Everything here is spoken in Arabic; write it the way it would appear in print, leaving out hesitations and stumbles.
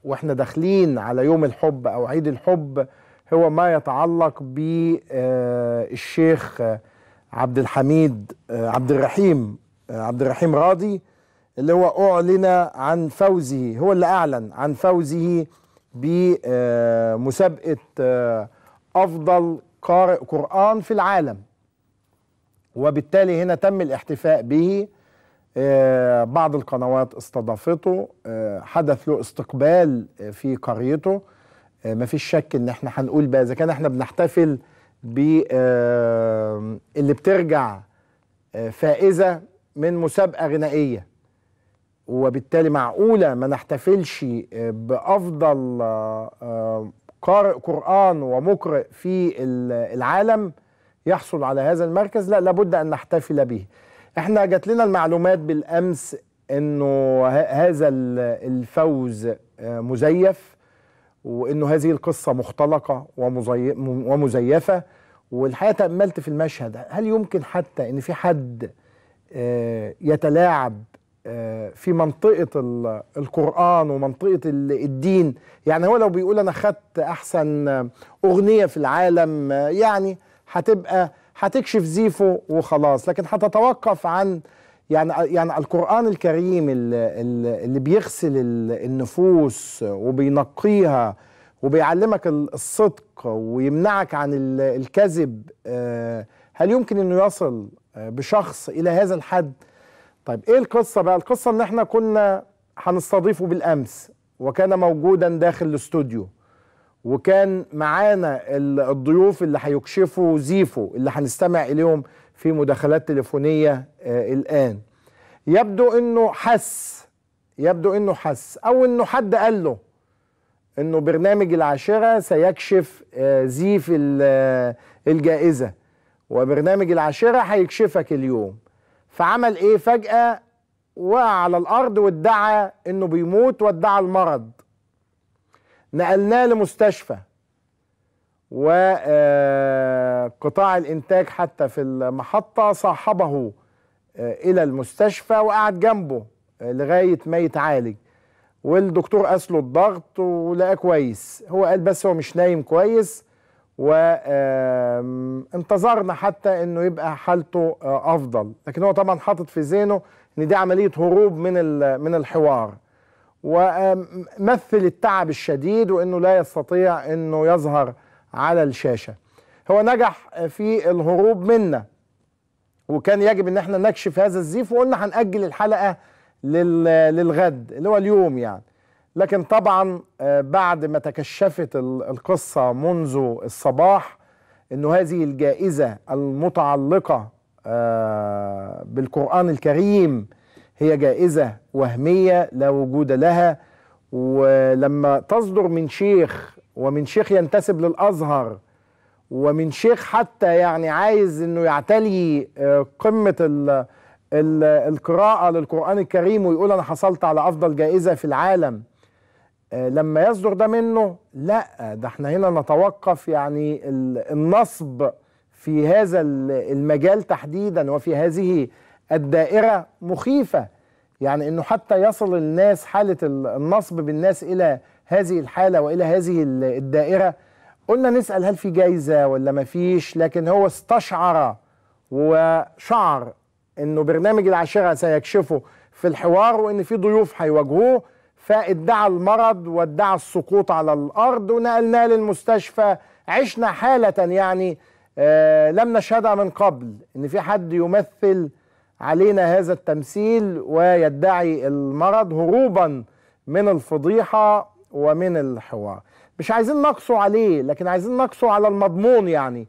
واحنا داخلين على يوم الحب او عيد الحب هو ما يتعلق بالشيخ عبد الحميد عبد الرحيم راضي، اللي هو أعلن عن فوزه، هو اللي أعلن عن فوزه بمسابقة أفضل قارئ قرآن في العالم. وبالتالي هنا تم الاحتفاء به، بعض القنوات استضافته، حدث له استقبال في قريته. مفيش شك ان احنا هنقول بقى اذا كان احنا بنحتفل اللي بترجع فائزة من مسابقة غنائية، وبالتالي معقولة ما نحتفلش بأفضل قارئ قرآن ومقرئ في العالم يحصل على هذا المركز؟ لا، لابد أن نحتفل به. احنا جات لنا المعلومات بالأمس أنه هذا الفوز مزيف، وأنه هذه القصة مختلقة ومزيفة. والحقيقة تأملت في المشهد، هل يمكن حتى أن في حد يتلاعب في منطقة القرآن ومنطقة الدين؟ يعني هو لو بيقول أنا خدت أحسن أغنية في العالم، يعني هتكشف زيفه وخلاص، لكن هتتوقف عن يعني القرآن الكريم اللي بيغسل النفوس وبينقيها وبيعلمك الصدق ويمنعك عن الكذب، هل يمكن انه يصل بشخص الى هذا الحد؟ طيب ايه القصة بقى؟ القصة ان احنا كنا هنستضيفه بالامس، وكان موجودا داخل الاستوديو، وكان معانا الضيوف اللي هيكشفوا زيفو اللي هنستمع اليهم في مداخلات تليفونية الان. يبدو انه حس او انه حد قال له انه برنامج العاشرة سيكشف زيف الجائزة، وبرنامج العاشرة هيكشفك اليوم. فعمل ايه؟ فجأة وقع على الارض وادعى انه بيموت وادعى المرض. نقلناه لمستشفى، وقطاع الانتاج حتى في المحطة صاحبه الى المستشفى وقعد جنبه لغاية ما يتعالج، والدكتور قاس له الضغط ولقاه كويس. هو قال بس هو مش نايم كويس، وانتظرنا حتى انه يبقى حالته افضل، لكن هو طبعا حاطط في ذهنه ان دي عملية هروب من الحوار، ومثل التعب الشديد وانه لا يستطيع انه يظهر على الشاشة. هو نجح في الهروب منا، وكان يجب ان احنا نكشف هذا الزيف، وقلنا هنأجل الحلقة للغد اللي هو اليوم يعني. لكن طبعا بعد ما تكشفت القصة منذ الصباح انه هذه الجائزة المتعلقة بالقرآن الكريم هي جائزة وهمية لا وجود لها، ولما تصدر من شيخ، ومن شيخ ينتسب للأزهر، ومن شيخ حتى يعني عايز انه يعتلي قمة القراءة للقرآن الكريم ويقول أنا حصلت على أفضل جائزة في العالم، لما يصدر ده منه، لا ده احنا هنا نتوقف. يعني النصب في هذا المجال تحديدا وفي هذه الدائرة مخيفة، يعني انه حتى يصل الناس حالة النصب بالناس إلى هذه الحالة وإلى هذه الدائرة. قلنا نسأل هل في جايزة ولا ما فيش، لكن هو استشعر وشعر انه برنامج العاشرة سيكشفه في الحوار، وان في ضيوف هيواجهوه، فادعى المرض وادعى السقوط على الارض، ونقلناه للمستشفى. عشنا حالة يعني لم نشهدها من قبل، ان في حد يمثل علينا هذا التمثيل ويدعي المرض هروبا من الفضيحة ومن الحوار. مش عايزين نقصوا عليه، لكن عايزين نقصوا على المضمون. يعني